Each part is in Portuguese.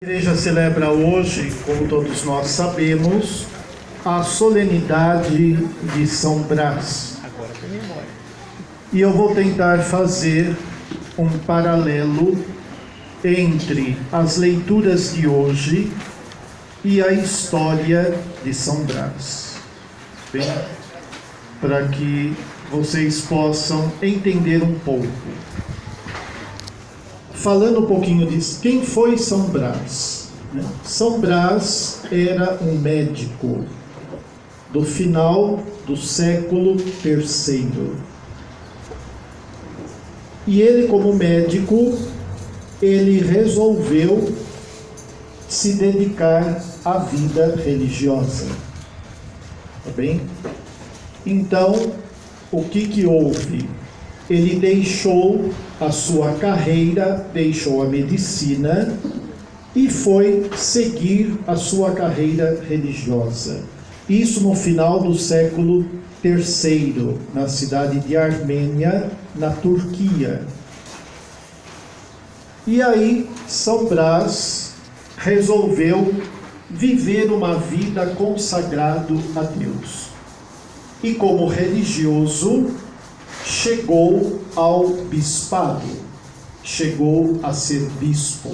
A igreja celebra hoje, como todos nós sabemos, a solenidade de São Brás. E eu vou tentar fazer um paralelo entre as leituras de hoje e a história de São Brás. Bem, para que vocês possam entender um pouco. Falando um pouquinho de quem foi São Brás. São Brás era um médico do final do século III. E ele, como médico, ele resolveu se dedicar à vida religiosa. Tá bem? Então, o que houve? Ele deixou a sua carreira, deixou a medicina e foi seguir a sua carreira religiosa. Isso no final do século III, na cidade de Armênia, na Turquia. E aí, São Brás resolveu viver uma vida consagrado a Deus. E como religioso, chegou ao bispado, chegou a ser bispo.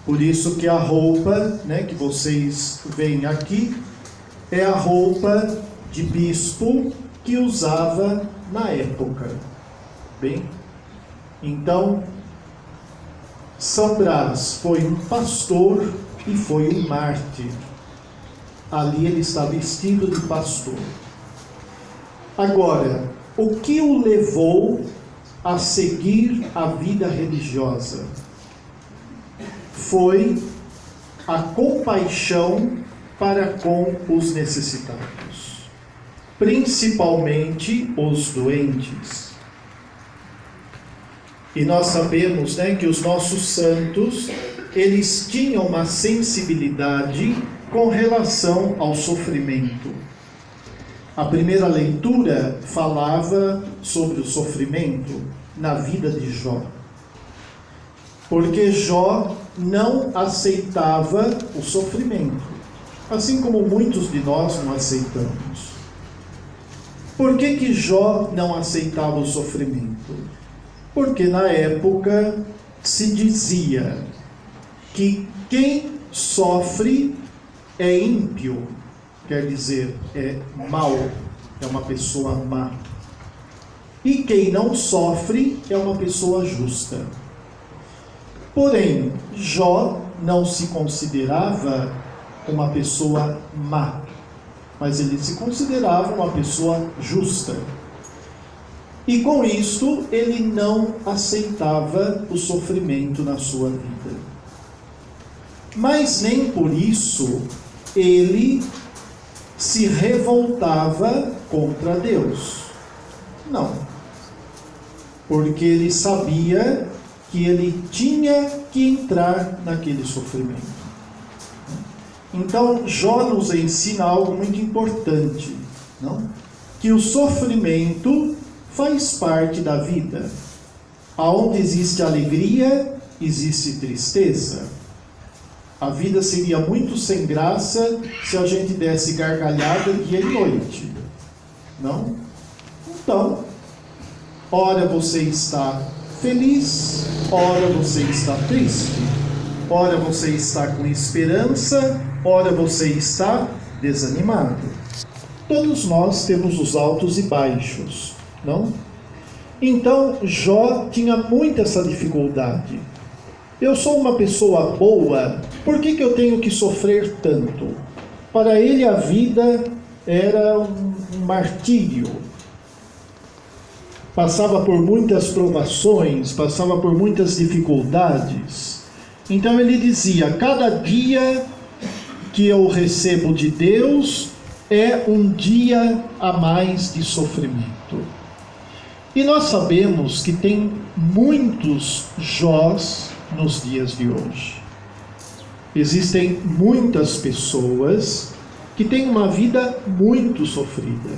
Por isso que a roupa, que vocês veem aqui, é a roupa de bispo que usava na época. Bem, então, São Brás foi um pastor e foi um mártir. Ali ele está vestido de pastor. Agora, o que o levou a seguir a vida religiosa? Foi a compaixão para com os necessitados, principalmente os doentes. E nós sabemos, que os nossos santos, eles tinham uma sensibilidade com relação ao sofrimento. A primeira leitura falava sobre o sofrimento na vida de Jó. Porque Jó não aceitava o sofrimento, assim como muitos de nós não aceitamos. Por que Jó não aceitava o sofrimento? Porque na época se dizia que quem sofre é ímpio. Quer dizer, é mau, é uma pessoa má. E quem não sofre é uma pessoa justa. Porém, Jó não se considerava uma pessoa má, mas ele se considerava uma pessoa justa. E com isto, ele não aceitava o sofrimento na sua vida. Mas nem por isso ele se revoltava contra Deus. Não. Porque ele sabia que ele tinha que entrar naquele sofrimento. Então, Jó nos ensina algo muito importante, não? Que o sofrimento faz parte da vida. Aonde existe alegria, existe tristeza. A vida seria muito sem graça se a gente desse gargalhada dia e noite. Não? Então, ora você está feliz, ora você está triste, ora você está com esperança, ora você está desanimado. Todos nós temos os altos e baixos, não? Então, Jó tinha muito essa dificuldade. Eu sou uma pessoa boa, por que eu tenho que sofrer tanto? Para ele a vida era um martírio. Passava por muitas provações, passava por muitas dificuldades. Então ele dizia, cada dia que eu recebo de Deus é um dia a mais de sofrimento. E nós sabemos que tem muitos Jós nos dias de hoje. Existem muitas pessoas que têm uma vida muito sofrida.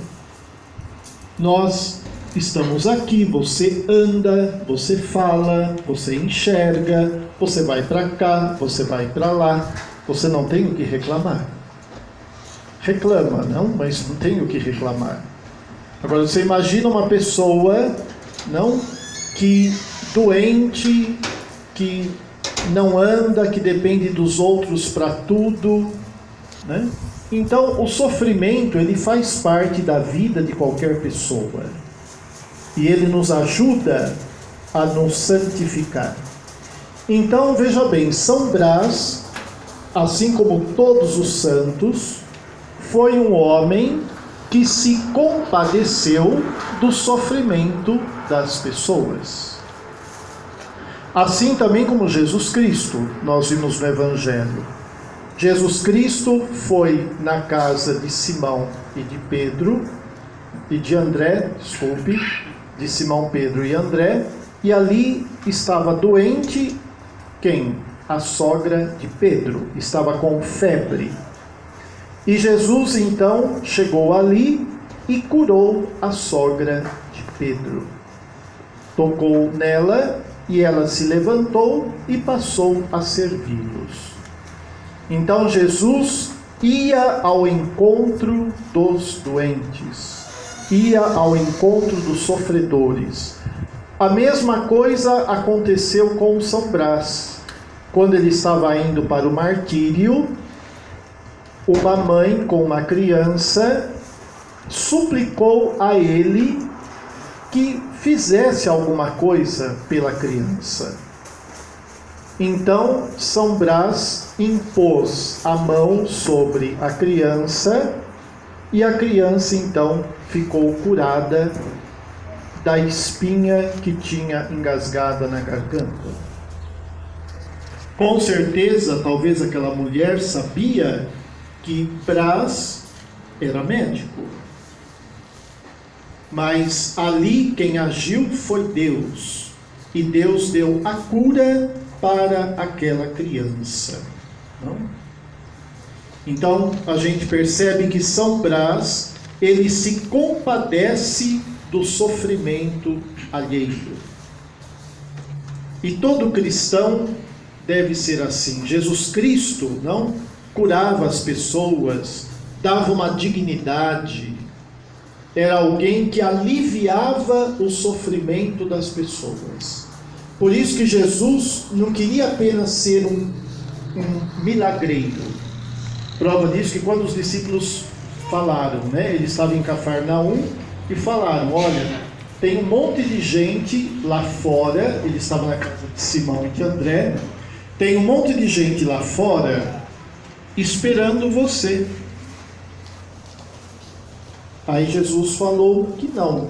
Nós estamos aqui, você anda, você fala, você enxerga, você vai para cá, você vai para lá, você não tem o que reclamar. Reclama, não, mas não tem o que reclamar. Agora você imagina uma pessoa, não, que doente, que não anda, que depende dos outros para tudo, né? Então o sofrimento, ele faz parte da vida de qualquer pessoa. E ele nos ajuda a nos santificar. Então veja bem, São Brás, assim como todos os santos, foi um homem que se compadeceu do sofrimento das pessoas. Assim também como Jesus Cristo, nós vimos no Evangelho. Jesus Cristo foi na casa de Simão e de Pedro, e de André, de Simão, Pedro e André, e ali estava doente, quem? A sogra de Pedro, estava com febre. E Jesus então chegou ali e curou a sogra de Pedro. Tocou nela e ela se levantou e passou a servi-los. Então Jesus ia ao encontro dos doentes, ia ao encontro dos sofredores. A mesma coisa aconteceu com São Brás. Quando ele estava indo para o martírio, uma mãe com uma criança suplicou a ele que fizesse alguma coisa pela criança. Então São Brás impôs a mão sobre a criança e a criança então ficou curada da espinha que tinha engasgada na garganta. Com certeza, talvez aquela mulher sabia que Brás era médico. Mas ali quem agiu foi Deus. E Deus deu a cura para aquela criança. Não? Então a gente percebe que São Brás, ele se compadece do sofrimento alheio. E todo cristão deve ser assim. Jesus Cristo, não, curava as pessoas, dava uma dignidade, era alguém que aliviava o sofrimento das pessoas. Por isso que Jesus não queria apenas ser um milagreiro. Prova disso que quando os discípulos falaram, né, eles estavam em Cafarnaum e falaram, olha, tem um monte de gente lá fora, eles estavam na casa de Simão e de André, tem um monte de gente lá fora esperando você. Aí Jesus falou que não,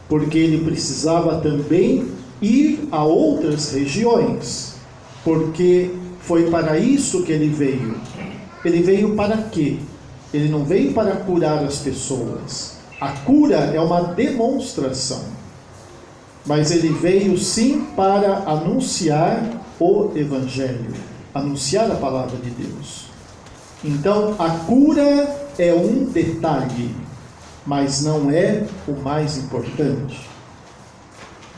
porque ele precisava também ir a outras regiões, porque foi para isso que ele veio. Ele veio para quê? Ele não veio para curar as pessoas. A cura é uma demonstração, mas ele veio sim para anunciar o Evangelho, anunciar a palavra de Deus. Então a cura é um detalhe, mas não é o mais importante.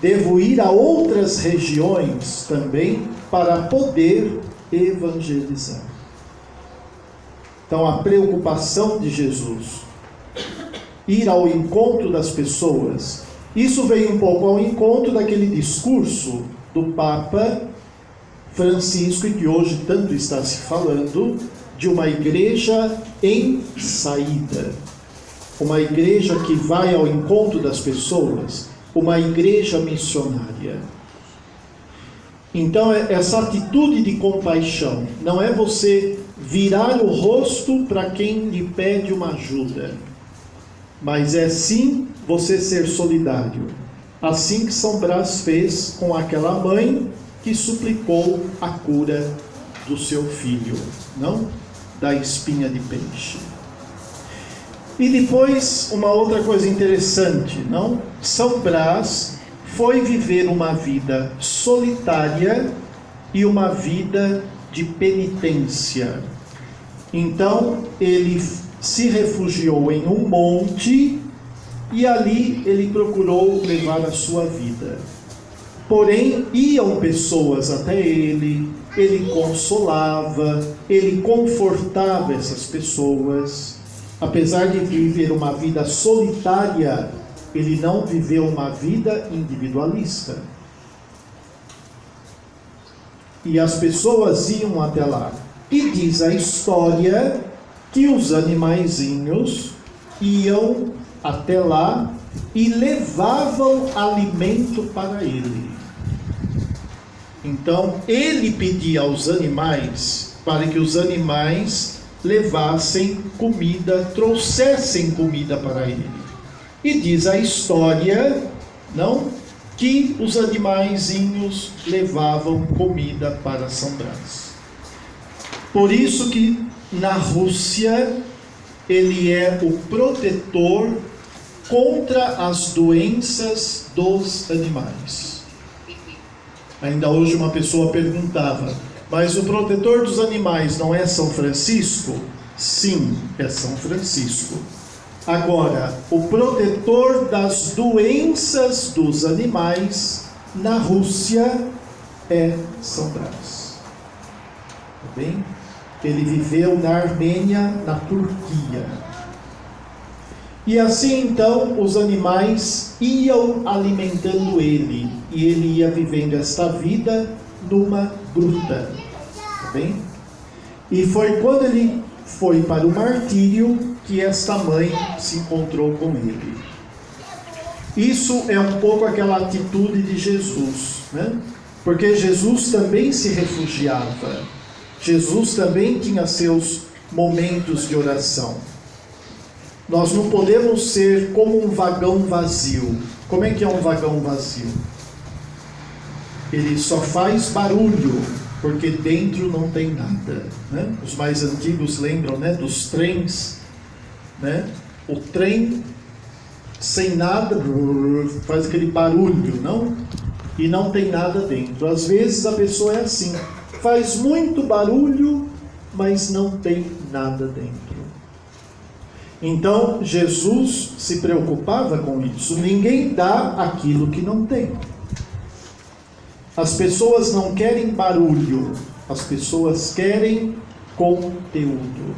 Devo ir a outras regiões também para poder evangelizar. Então a preocupação de Jesus, ir ao encontro das pessoas, isso veio um pouco ao encontro daquele discurso do Papa Francisco, e que hoje tanto está se falando, de uma igreja em saída. Uma igreja que vai ao encontro das pessoas, uma igreja missionária. Então, essa atitude de compaixão não é você virar o rosto para quem lhe pede uma ajuda, mas é sim você ser solidário. Assim que São Brás fez com aquela mãe que suplicou a cura do seu filho, não? Da espinha de peixe. E depois, uma outra coisa interessante, não? São Brás foi viver uma vida solitária e uma vida de penitência. Então, ele se refugiou em um monte e ali ele procurou levar a sua vida. Porém, iam pessoas até ele consolava, ele confortava essas pessoas. Apesar de viver uma vida solitária, ele não viveu uma vida individualista. E as pessoas iam até lá. E diz a história que os animaizinhos iam até lá e levavam alimento para ele. Então, ele pedia aos animais para que os animais levassem comida, trouxessem comida para ele. E diz a história, não, que os animaizinhos levavam comida para São Brás. Por isso que na Rússia ele é o protetor contra as doenças dos animais. Ainda hoje uma pessoa perguntava: mas o protetor dos animais não é São Francisco? Sim, é São Francisco. Agora, o protetor das doenças dos animais na Rússia é São Brás. Tá bem? Ele viveu na Armênia, na Turquia. E assim então os animais iam alimentando ele, e ele ia vivendo esta vida numa gruta. Tá bem? E foi quando ele foi para o martírio que esta mãe se encontrou com ele. Isso é um pouco aquela atitude de Jesus, né? Porque Jesus também se refugiava. Jesus também tinha seus momentos de oração. Nós não podemos ser como um vagão vazio. Como é que é um vagão vazio? Ele só faz barulho, porque dentro não tem nada, né? Os mais antigos lembram, né, dos trens, né? O trem sem nada faz aquele barulho, não? E não tem nada dentro. Às vezes a pessoa é assim, faz muito barulho, mas não tem nada dentro. Então Jesus se preocupava com isso. Ninguém dá aquilo que não tem. As pessoas não querem barulho, as pessoas querem conteúdo,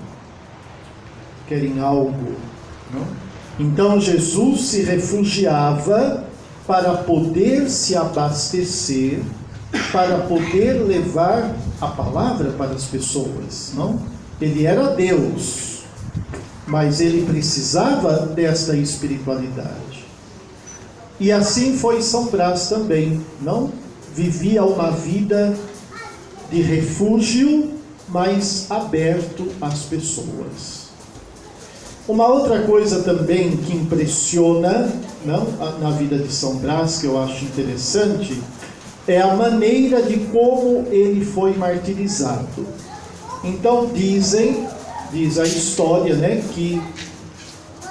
querem algo, não? Então Jesus se refugiava para poder se abastecer, para poder levar a palavra para as pessoas, não? Ele era Deus, mas ele precisava desta espiritualidade. E assim foi São Brás também, não? Vivia uma vida de refúgio, mas aberto às pessoas. Uma outra coisa também que impressiona, não, na vida de São Brás, que eu acho interessante, é a maneira de como ele foi martirizado. Então diz a história, né, que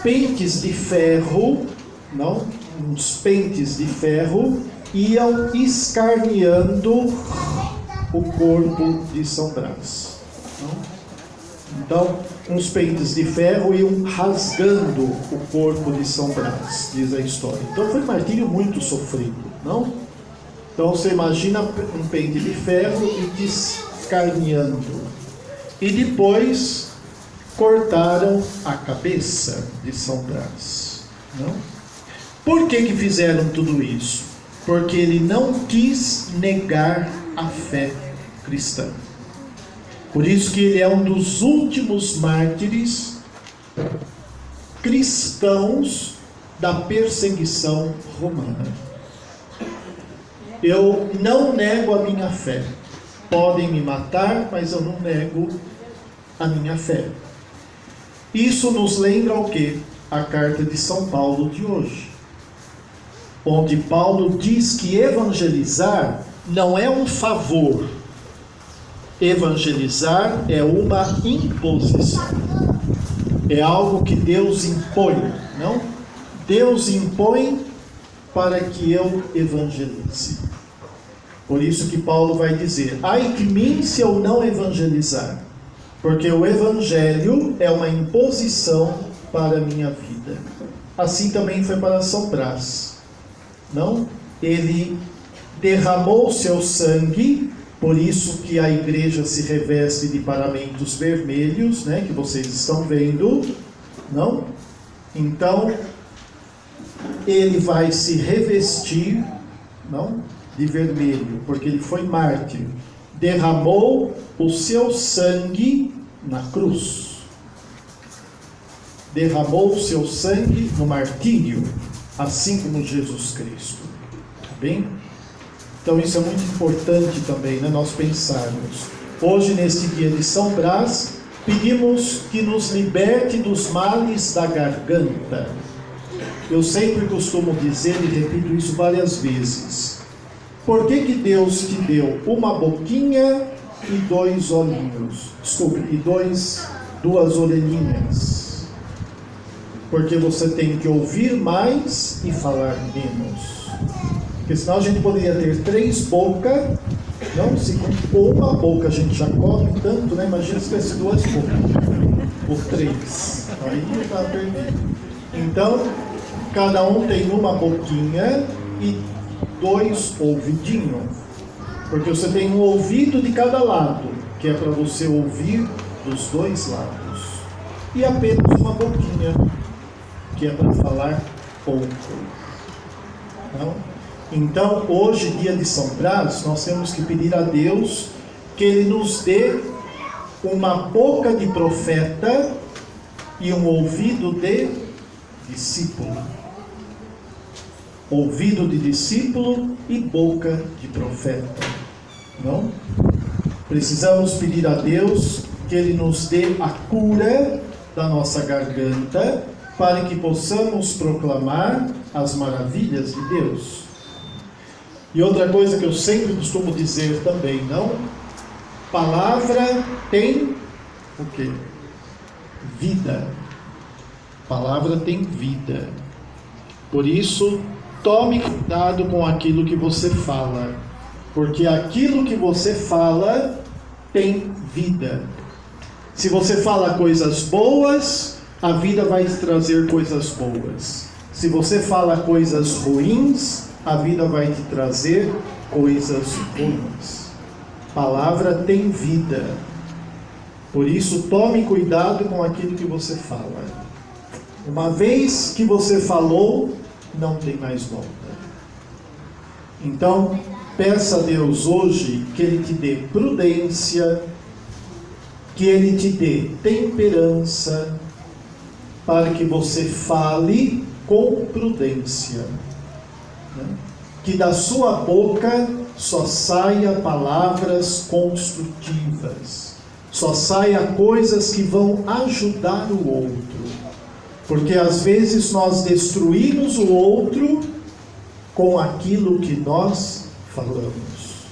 pentes de ferro, não, uns pentes de ferro, iam escarneando o corpo de São Brás. Então, uns pentes de ferro iam rasgando o corpo de São Brás, diz a história. Então foi um martírio muito sofrido, não? Então você imagina um pente de ferro e descarneando. E depois cortaram a cabeça de São Brás, não? Por que fizeram tudo isso? Porque ele não quis negar a fé cristã. Por isso que ele é um dos últimos mártires cristãos da perseguição romana. Eu não nego a minha fé. Podem me matar, mas eu não nego a minha fé. Isso nos lembra o quê? A carta de São Paulo de hoje, onde Paulo diz que evangelizar não é um favor. Evangelizar é uma imposição. É algo que Deus impõe, não? Deus impõe para que eu evangelize. Por isso que Paulo vai dizer: ai de mim se eu não evangelizar, porque o evangelho é uma imposição para a minha vida. Assim também foi para São Brás, não? Ele derramou seu sangue, por isso que a igreja se reveste de paramentos vermelhos, né, que vocês estão vendo, não? Então, ele vai se revestir, não, de vermelho, porque ele foi mártir. Derramou o seu sangue na cruz. Derramou o seu sangue no martírio, assim como Jesus Cristo. Tá bem? Então isso é muito importante também, né, nós pensarmos. Hoje, neste dia de São Brás, pedimos que nos liberte dos males da garganta. Eu sempre costumo dizer, e repito isso várias vezes: por que Deus te deu uma boquinha e dois olhinhos? Desculpe, e duas orelhinhas? Porque você tem que ouvir mais e falar menos. Porque senão a gente poderia ter 3 bocas, não? Se com uma boca a gente já come tanto, né? Imagina se tivesse 2 bocas, ou 3, aí está perdido. Então, cada um tem uma boquinha e 2 ouvidinhos, porque você tem um ouvido de cada lado, que é para você ouvir dos 2 lados, e apenas uma boquinha, que é para falar pouco. Não? Então, hoje, dia de São Brás, nós temos que pedir a Deus que Ele nos dê uma boca de profeta e um ouvido de discípulo. Ouvido de discípulo e boca de profeta. Não? Precisamos pedir a Deus que Ele nos dê a cura da nossa garganta, para que possamos proclamar as maravilhas de Deus. E outra coisa que eu sempre costumo dizer também, não? Palavra tem o quê? Vida. Palavra tem vida. Por isso, tome cuidado com aquilo que você fala, porque aquilo que você fala tem vida. Se você fala coisas boas, a vida vai te trazer coisas boas. Se você fala coisas ruins, a vida vai te trazer coisas ruins. Palavra tem vida. Por isso, tome cuidado com aquilo que você fala. Uma vez que você falou, não tem mais volta. Então, peça a Deus hoje que Ele te dê prudência, que Ele te dê temperança, para que você fale com prudência. Que da sua boca só saia palavras construtivas, só saia coisas que vão ajudar o outro, porque às vezes nós destruímos o outro com aquilo que nós falamos.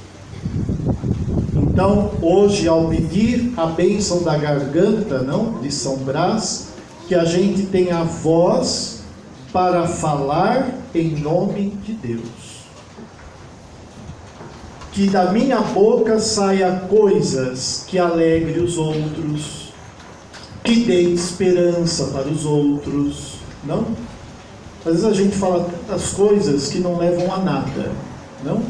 Então, hoje, ao pedir a bênção da garganta, não, de São Brás, que a gente tenha a voz para falar em nome de Deus. Que da minha boca saia coisas que alegre os outros, que dê esperança para os outros, não? Às vezes a gente fala tantas coisas que não levam a nada, não?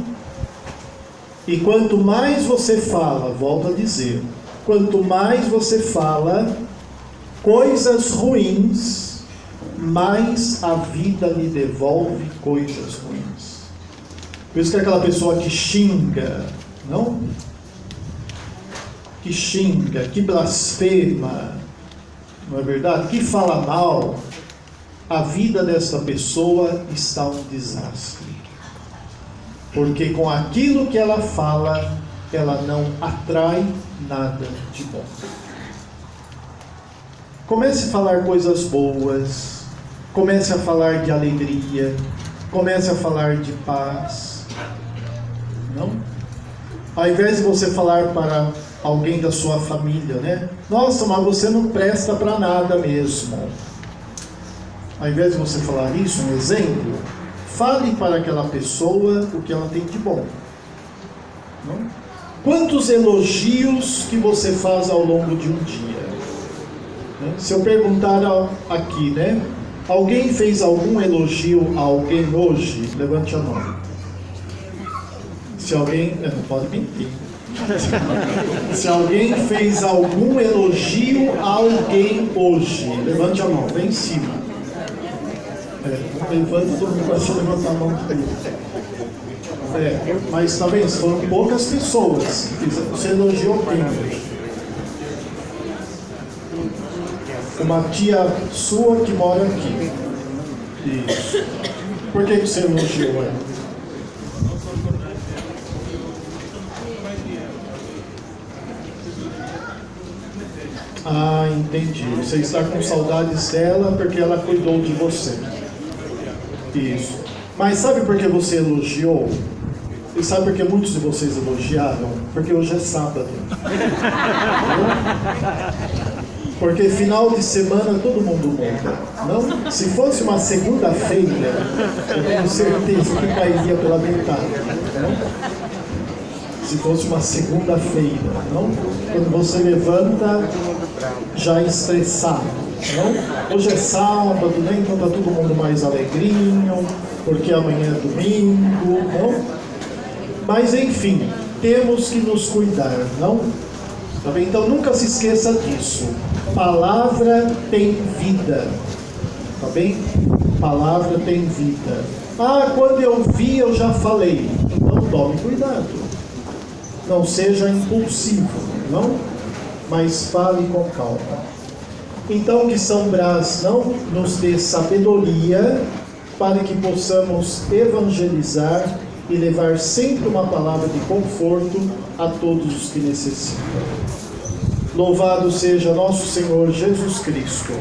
E quanto mais você fala, volto a dizer, quanto mais você fala coisas ruins, mais a vida lhe devolve coisas ruins. Por isso que é aquela pessoa que xinga, não? Que xinga, que blasfema, não é verdade? Que fala mal, a vida dessa pessoa está um desastre. Porque com aquilo que ela fala, ela não atrai nada de bom. Comece a falar coisas boas, comece a falar de alegria, comece a falar de paz. Não? Ao invés de você falar para alguém da sua família, né? Nossa, mas você não presta para nada mesmo. Ao invés de você falar isso, um exemplo, fale para aquela pessoa o que ela tem de bom. Não? Quantos elogios que você faz ao longo de um dia? Né? Se eu perguntar aqui, né? Alguém fez algum elogio a alguém hoje? Levante a mão. Se alguém... não pode mentir. Se alguém fez algum elogio a alguém hoje, levante a mão, vem em cima. Levante, todo mundo começa a levantar a mão. Mas tá vendo? Foram poucas pessoas. Você elogiou quem hoje? Uma tia sua que mora aqui. Isso. Por que você elogiou ela? Ah, entendi. Você está com saudades dela porque ela cuidou de você. Isso. Mas sabe por que você elogiou? E sabe por que muitos de vocês elogiaram? Porque hoje é sábado. Porque final de semana todo mundo muda, não? Se fosse uma segunda-feira, eu tenho certeza que cairia pela metade, não? Se fosse uma segunda-feira, não? Quando você levanta já estressado, não? Hoje é sábado, né? Então tá todo mundo mais alegrinho, porque amanhã é domingo, não? Mas enfim, temos que nos cuidar, não? Tá bem? Então nunca se esqueça disso. Palavra tem vida. Tá bem? Palavra tem vida. Ah, quando eu vi eu já falei. Então tome cuidado. Não seja impulsivo, não? Mas fale com calma. Então que São Brás não nos dê sabedoria para que possamos evangelizar e levar sempre uma palavra de conforto a todos os que necessitam. Louvado seja nosso Senhor Jesus Cristo.